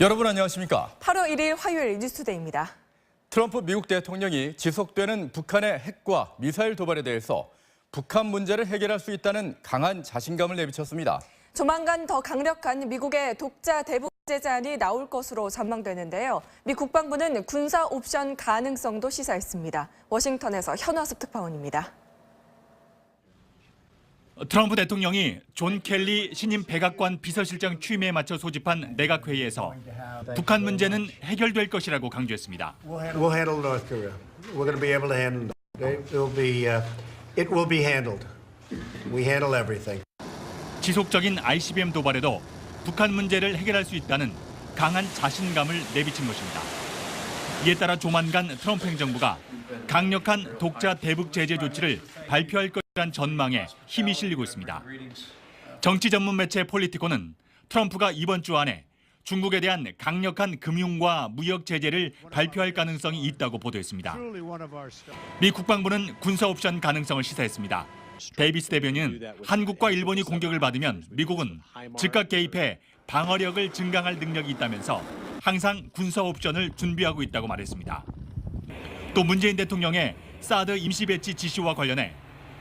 여러분 안녕하십니까? 8월 1일 화요일 뉴스데이입니다. 트럼프 미국 대통령이 지속되는 북한의 핵과 미사일 도발에 대해서 북한 문제를 해결할 수 있다는 강한 자신감을 내비쳤습니다. 조만간 더 강력한 미국의 독자 대북 제재안이 나올 것으로 전망되는데요. 미 국방부는 군사 옵션 가능성도 시사했습니다. 워싱턴에서 현화숙 특파원입니다. 트럼프 대통령이 존 켈리 신임 백악관 비서실장 취임에 맞춰 소집한 내각회의에서 북한 문제는 해결될 것이라고 강조했습니다. We'll handle North Korea. We're going to be able to handle it. It will be handled. We handle everything. 지속적인 ICBM 도발에도 북한 문제를 해결할 수 있다는 강한 자신감을 내비친 것입니다. 이에 따라 조만간 트럼프 행정부가 강력한 독자 대북 제재 조치를 발표할 것이란 전망에 힘이 실리고 있습니다. 정치 전문 매체 폴리티코는 트럼프가 이번 주 안에 중국에 대한 강력한 금융과 무역 제재를 발표할 가능성이 있다고 보도했습니다. 미 국방부는 군사 옵션 가능성을 시사했습니다. 데이비스 대변인은 한국과 일본이 공격을 받으면 미국은 즉각 개입해 방어력을 증강할 능력이 있다면서 항상 군사 옵션을 준비하고 있다고 말했습니다. 또 문재인 대통령의 사드 임시 배치 지시와 관련해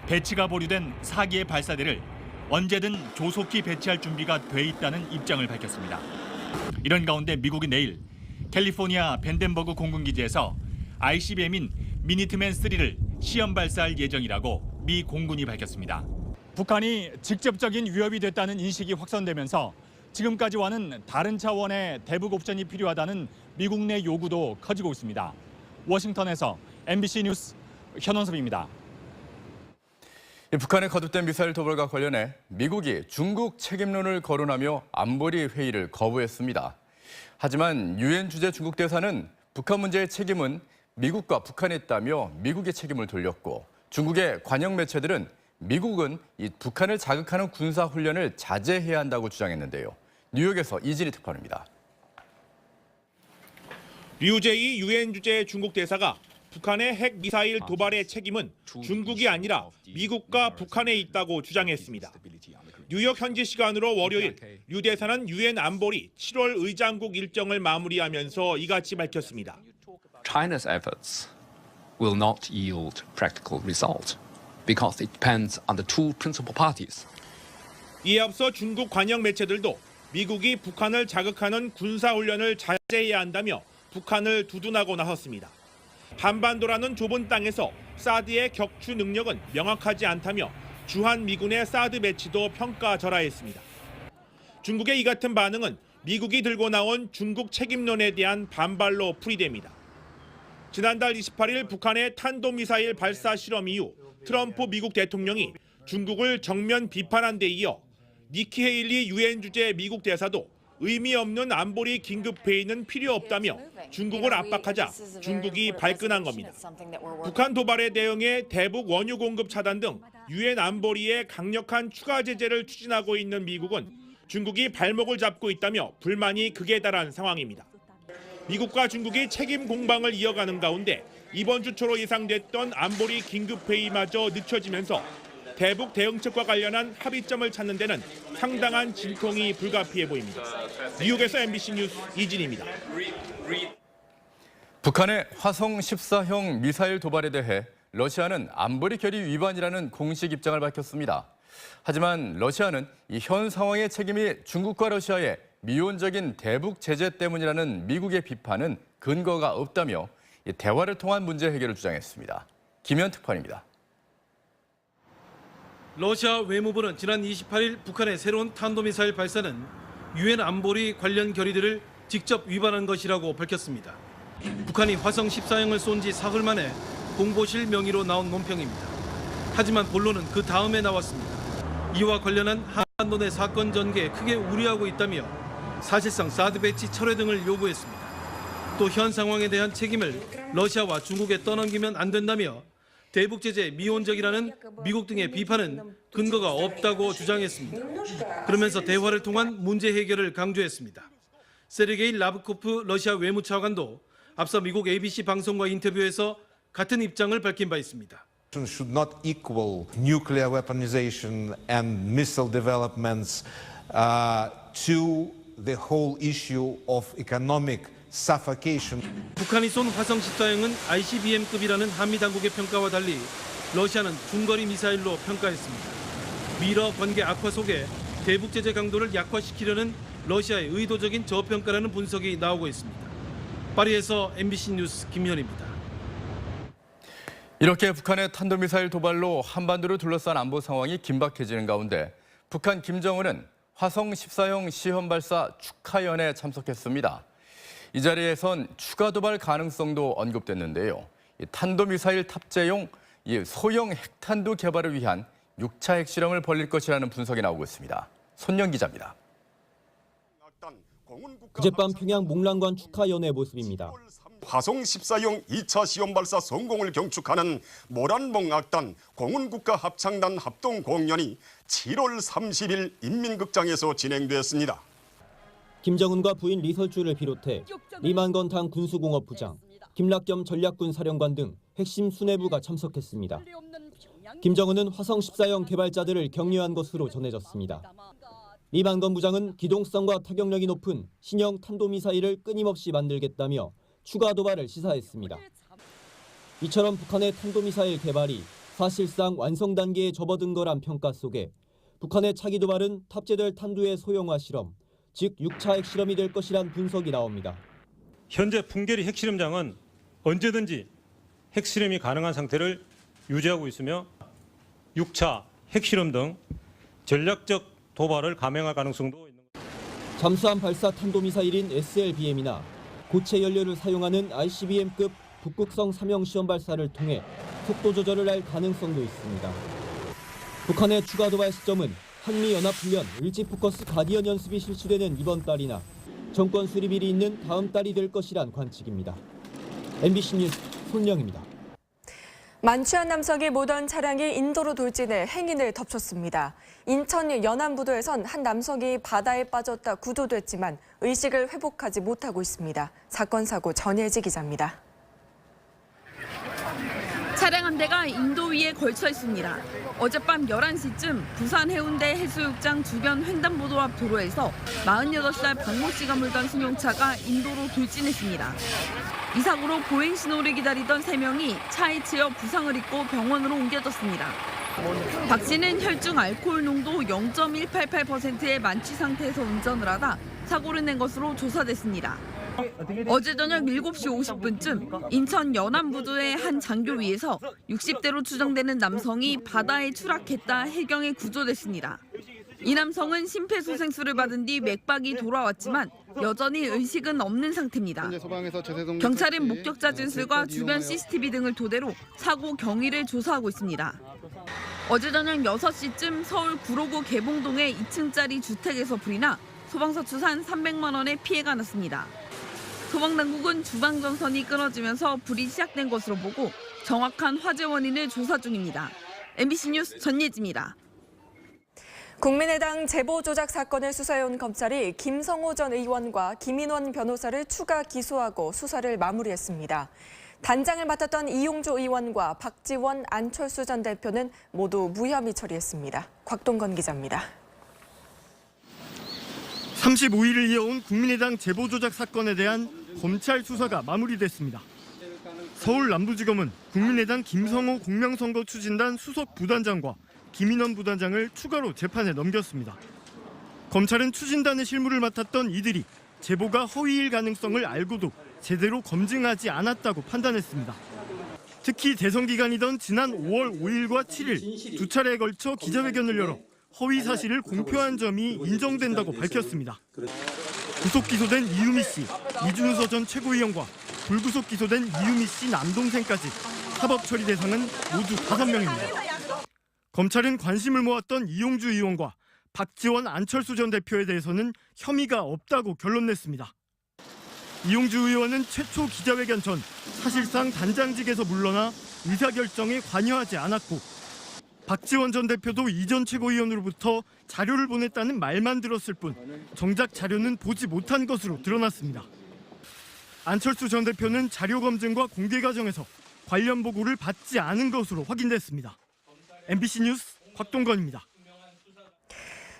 배치가 보류된 4기의 발사대를 언제든 조속히 배치할 준비가 돼 있다는 입장을 밝혔습니다. 이런 가운데 미국이 내일 캘리포니아 벤덴버그 공군기지에서 ICBM인 미니트맨 3를 시험 발사할 예정이라고 미 공군이 밝혔습니다. 북한이 직접적인 위협이 됐다는 인식이 확산되면서 지금까지와는 다른 차원의 대북 옵션이 필요하다는 미국 내 요구도 커지고 있습니다. 워싱턴에서 MBC 뉴스 현원섭입니다. 북한의 거듭된 미사일 도발과 관련해 미국이 중국 책임론을 거론하며 안보리 회의를 거부했습니다. 하지만 유엔 주재 중국 대사는 북한 문제의 책임은 미국과 북한에 있다며 미국의 책임을 돌렸고 중국의 관영 매체들은 미국은 이 북한을 자극하는 군사 훈련을 자제해야 한다고 주장했는데요. 뉴욕에서 이진희 특파원입니다. 류제이 유엔 주재 중국 대사가 북한의 핵 미사일 도발의 책임은 중국이 아니라 미국과 북한에 있다고 주장했습니다. 뉴욕 현지 시간으로 월요일 류 대사는 유엔 안보리 7월 의장국 일정을 마무리하면서 이같이 밝혔습니다. China's efforts will not yield practical result because it depends on the two principal parties. 이에 앞서 중국 관영 매체들도 미국이 북한을 자극하는 군사훈련을 자제해야 한다며 북한을 두둔하고 나섰습니다. 한반도라는 좁은 땅에서 사드의 격추 능력은 명확하지 않다며 주한 미군의 사드 배치도 평가절하했습니다. 중국의 이 같은 반응은 미국이 들고 나온 중국 책임론에 대한 반발로 풀이됩니다. 지난달 28일 북한의 탄도미사일 발사 실험 이후 트럼프 미국 대통령이 중국을 정면 비판한 데 이어 니키 헤일리 유엔 주재 미국 대사도 의미 없는 안보리 긴급회의는 필요 없다며 중국을 압박하자 중국이 발끈한 겁니다. 북한 도발에 대응해 대북 원유 공급 차단 등 유엔 안보리에 강력한 추가 제재를 추진하고 있는 미국은 중국이 발목을 잡고 있다며 불만이 극에 달한 상황입니다. 미국과 중국이 책임 공방을 이어가는 가운데 이번 주 초로 예상됐던 안보리 긴급회의마저 늦춰지면서 대북 대응책과 관련한 합의점을 찾는 데는 상당한 진통이 불가피해 보입니다. 뉴욕에서 MBC 뉴스 이진희입니다. 북한의 화성 14형 미사일 도발에 대해 러시아는 안보리 결의 위반이라는 공식 입장을 밝혔습니다. 하지만 러시아는 이 현 상황의 책임이 중국과 러시아의 미온적인 대북 제재 때문이라는 미국의 비판은 근거가 없다며 대화를 통한 문제 해결을 주장했습니다. 김현 특파원입니다. 러시아 외무부는 지난 28일 북한의 새로운 탄도미사일 발사는 유엔 안보리 관련 결의들을 직접 위반한 것이라고 밝혔습니다. 북한이 화성 14형을 쏜 지 사흘 만에 공보실 명의로 나온 논평입니다. 하지만 본론은 그 다음에 나왔습니다. 이와 관련한 한반도 내 사건 전개에 크게 우려하고 있다며 사실상 사드 배치 철회 등을 요구했습니다. 또 현 상황에 대한 책임을 러시아와 중국에 떠넘기면 안 된다며 대북 제재 미온적이라는 미국 등의 비판은 근거가 없다고 주장했습니다. 그러면서 대화를 통한 문제 해결을 강조했습니다. 세르게이 라브코프 러시아 외무차관도 앞서 미국 ABC 방송과 인터뷰에서 같은 입장을 밝힌 바 있습니다. should not equal nuclear weaponization and missile developments to the whole issue of economic suffocation. 북한이 쏜 화성 14형은 ICBM급이라는 한미 당국의 평가와 달리 러시아는 중거리 미사일로 평가했습니다. 미러 관계 악화 속에 대북 제재 강도를 약화시키려는 러시아의 의도적인 저평가라는 분석이 나오고 있습니다. 파리에서 MBC 뉴스 김현입니다. 이렇게 북한의 탄도미사일 도발로 한반도를 둘러싼 안보 상황이 긴박해지는 가운데 북한 김정은은 화성 14형 시험 발사 축하연에 참석했습니다. 이 자리에선 추가 도발 가능성도 언급됐는데요. 탄도미사일 탑재용 소형 핵탄두 개발을 위한 6차 핵실험을 벌일 것이라는 분석이 나오고 있습니다. 손영 기자입니다. 어젯밤 평양 목란관 축하연회 모습입니다. 화성 14형 2차 시험 발사 성공을 경축하는 모란봉 악단 공훈국가 합창단 합동 공연이 7월 30일 인민극장에서 진행됐습니다. 김정은과 부인 리설주를 비롯해 리만건 당 군수공업부장, 김락겸 전략군 사령관 등 핵심 수뇌부가 참석했습니다. 김정은은 화성 14형 개발자들을 격려한 것으로 전해졌습니다. 리만건 부장은 기동성과 타격력이 높은 신형 탄도미사일을 끊임없이 만들겠다며 추가 도발을 시사했습니다. 이처럼 북한의 탄도미사일 개발이 사실상 완성 단계에 접어든 거란 평가 속에 북한의 차기 도발은 탑재될 탄두의 소형화 실험, 즉 6차 핵실험이 될 것이란 분석이 나옵니다. 현재 풍계리 핵실험장은 언제든지 핵실험이 가능한 상태를 유지하고 있으며 6차 핵실험 등 전략적 도발을 감행할 가능성도 있는 것입니다. 잠수함 발사 탄도미사일인 SLBM이나 고체 연료를 사용하는 ICBM급 북극성 3형 시험 발사를 통해 속도 조절을 할 가능성도 있습니다. 북한의 추가 도발 시점은 한미연합훈련 을지포커스 가디언 연습이 실시되는 이번 달이나 정권 수립일이 있는 다음 달이 될 것이란 관측입니다. MBC 뉴스 손영입니다. 만취한 남성이 모던 차량이 인도로 돌진해 행인을 덮쳤습니다. 인천 연안부도에선 한 남성이 바다에 빠졌다 구조됐지만 의식을 회복하지 못하고 있습니다. 사건 사고 전예지 기자입니다. 차량 한 대가 인도 위에 걸쳐 있습니다. 어젯밤 11시쯤 부산 해운대 해수욕장 주변 횡단보도 앞 도로에서 48살 박모 씨가 몰던 승용차가 인도로 돌진했습니다. 이 사고로 보행 신호를 기다리던 3명이 차에 치여 부상을 입고 병원으로 옮겨졌습니다. 박 씨는 혈중 알코올 농도 0.188%의 만취 상태에서 운전을 하다 사고를 낸 것으로 조사됐습니다. 어제 저녁 7시 50분쯤 인천 연안부두의 한 장교 위에서 60대로 추정되는 남성이 바다에 추락했다 해경에 구조됐습니다. 이 남성은 심폐소생술을 받은 뒤 맥박이 돌아왔지만 여전히 의식은 없는 상태입니다. 경찰은 목격자 진술과 주변 CCTV 등을 토대로 사고 경위를 조사하고 있습니다. 어제 저녁 6시쯤 서울 구로구 개봉동의 2층짜리 주택에서 불이 나 소방서 추산 300만 원의 피해가 났습니다. 소방당국은 주방 전선이 끊어지면서 불이 시작된 것으로 보고 정확한 화재 원인을 조사 중입니다. MBC 뉴스 전예지입니다. 국민의당 제보 조작 사건을 수사해온 검찰이 김성호 전 의원과 김인원 변호사를 추가 기소하고 수사를 마무리했습니다. 단장을 맡았던 이용주 의원과 박지원, 안철수 전 대표는 모두 무혐의 처리했습니다. 곽동건 기자입니다. 35일을 이어온 국민의당 제보 조작 사건에 대한 검찰 수사가 마무리됐습니다. 서울 남부지검은 국민의당 김성호 공명선거 추진단 수석 부단장과 김인원 부단장을 추가로 재판에 넘겼습니다. 검찰은 추진단의 실무를 맡았던 이들이 제보가 허위일 가능성을 알고도 제대로 검증하지 않았다고 판단했습니다. 특히 대선 기간이던 지난 5월 5일과 7일 두 차례에 걸쳐 기자회견을 열어 허위 사실을 공표한 점이 인정된다고 밝혔습니다. 구속 기소된 이유미 씨, 이준서 전 최고위원과 불구속 기소된 이유미 씨 남동생까지 사법 처리 대상은 모두 5명입니다. 검찰은 관심을 모았던 이용주 의원과 박지원, 안철수 전 대표에 대해서는 혐의가 없다고 결론냈습니다. 이용주 의원은 최초 기자회견 전 사실상 단장직에서 물러나 의사결정에 관여하지 않았고 박지원 전 대표도 이 전 최고위원으로부터 자료를 보냈다는 말만 들었을 뿐 정작 자료는 보지 못한 것으로 드러났습니다. 안철수 전 대표는 자료 검증과 공개 과정에서 관련 보고를 받지 않은 것으로 확인됐습니다. MBC 뉴스 곽동건입니다.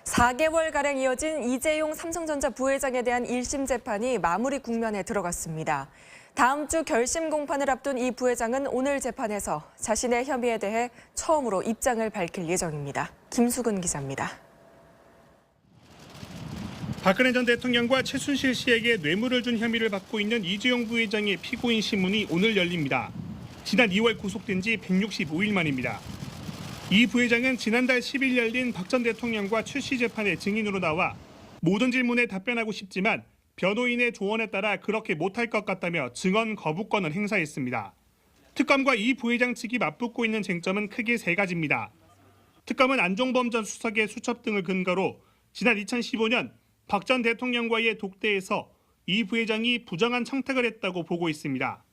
4개월가량 이어진 이재용 삼성전자 부회장에 대한 1심 재판이 마무리 국면에 들어갔습니다. 다음 주 결심 공판을 앞둔 이 부회장은 오늘 재판에서 자신의 혐의에 대해 처음으로 입장을 밝힐 예정입니다. 김수근 기자입니다. 박근혜 전 대통령과 최순실 씨에게 뇌물을 준 혐의를 받고 있는 이재용 부회장의 피고인 신문이 오늘 열립니다. 지난 2월 구속된 지 165일 만입니다. 이 부회장은 지난달 10일 열린 박 전 대통령과 최 씨 재판에 증인으로 나와 모든 질문에 답변하고 싶지만 변호인의 조언에 따라 그렇게 못할 것 같다며 증언 거부권을 행사했습니다. 특검과 이 부회장 측이 맞붙고 있는 쟁점은 크게 세 가지입니다. 특검은 안종범 전 수석의 수첩 등을 근거로 지난 2015년 박 전 대통령과의 독대에서 이 부회장이 부정한 청탁을 했다고 보고 있습니다.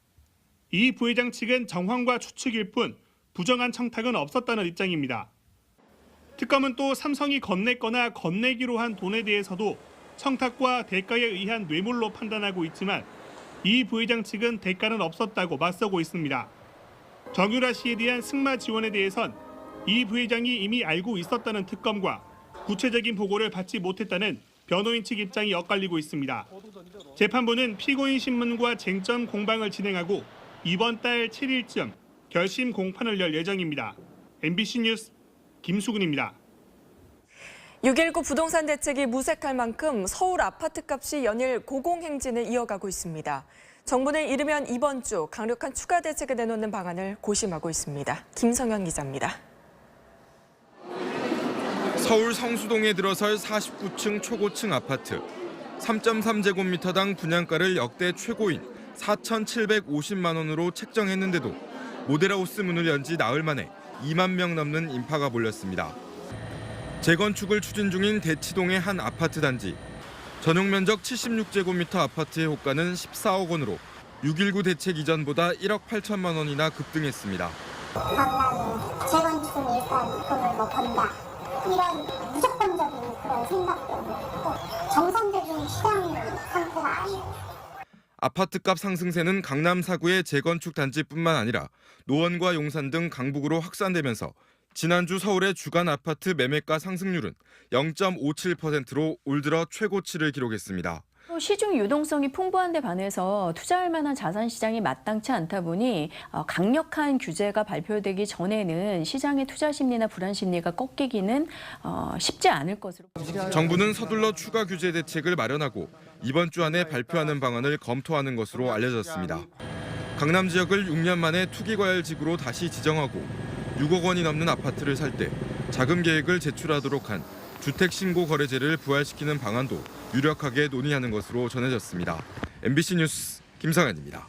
이 부회장 측은 정황과 추측일 뿐 부정한 청탁은 없었다는 입장입니다. 특검은 또 삼성이 건넸거나 건네기로 한 돈에 대해서도 청탁과 대가에 의한 뇌물로 판단하고 있지만 이 부회장 측은 대가는 없었다고 맞서고 있습니다. 정유라 씨에 대한 승마 지원에 대해선 이 부회장이 이미 알고 있었다는 특검과 구체적인 보고를 받지 못했다는 변호인 측 입장이 엇갈리고 있습니다. 재판부는 피고인 신문과 쟁점 공방을 진행하고 이번 달 7일쯤 결심 공판을 열 예정입니다. MBC 뉴스 김수근입니다. 6.19 부동산 대책이 무색할 만큼 서울 아파트값이 연일 고공행진을 이어가고 있습니다. 정부는 이르면 이번 주 강력한 추가 대책을 내놓는 방안을 고심하고 있습니다. 김성현 기자입니다. 서울 성수동에 들어설 49층 초고층 아파트. 3.3제곱미터당 분양가를 역대 최고인 4,750만 원으로 책정했는데도 모델하우스 문을 연 지 나흘 만에 2만 명 넘는 인파가 몰렸습니다. 재건축을 추진 중인 대치동의 한 아파트 단지. 전용 면적 76제곱미터 아파트의 호가는 14억 원으로 6.19 대책 이전보다 1억 8천만 원이나 급등했습니다. 재건축 일단 돈을 뭐 번다. 이런 무조건적인 그런 생각도 없고 정상적인 시장 상태가 아니에요. 아파트값 상승세는 강남 4구의 재건축 단지뿐만 아니라 노원과 용산 등 강북으로 확산되면서 지난주 서울의 주간 아파트 매매가 상승률은 0.57%로 올 들어 최고치를 기록했습니다. 시중 유동성이 풍부한 데 반해서 투자할 만한 자산 시장이 마땅치 않다 보니 강력한 규제가 발표되기 전에는 시장의 투자 심리나 불안 심리가 꺾이기는 쉽지 않을 것으로 보입니다. 정부는 서둘러 추가 규제 대책을 마련하고 이번 주 안에 발표하는 방안을 검토하는 것으로 알려졌습니다. 강남 지역을 6년 만에 투기과열지구로 다시 지정하고 6억 원이 넘는 아파트를 살 때 자금 계획을 제출하도록 한 주택신고거래제를 부활시키는 방안도 유력하게 논의하는 것으로 전해졌습니다. MBC 뉴스 김성현입니다.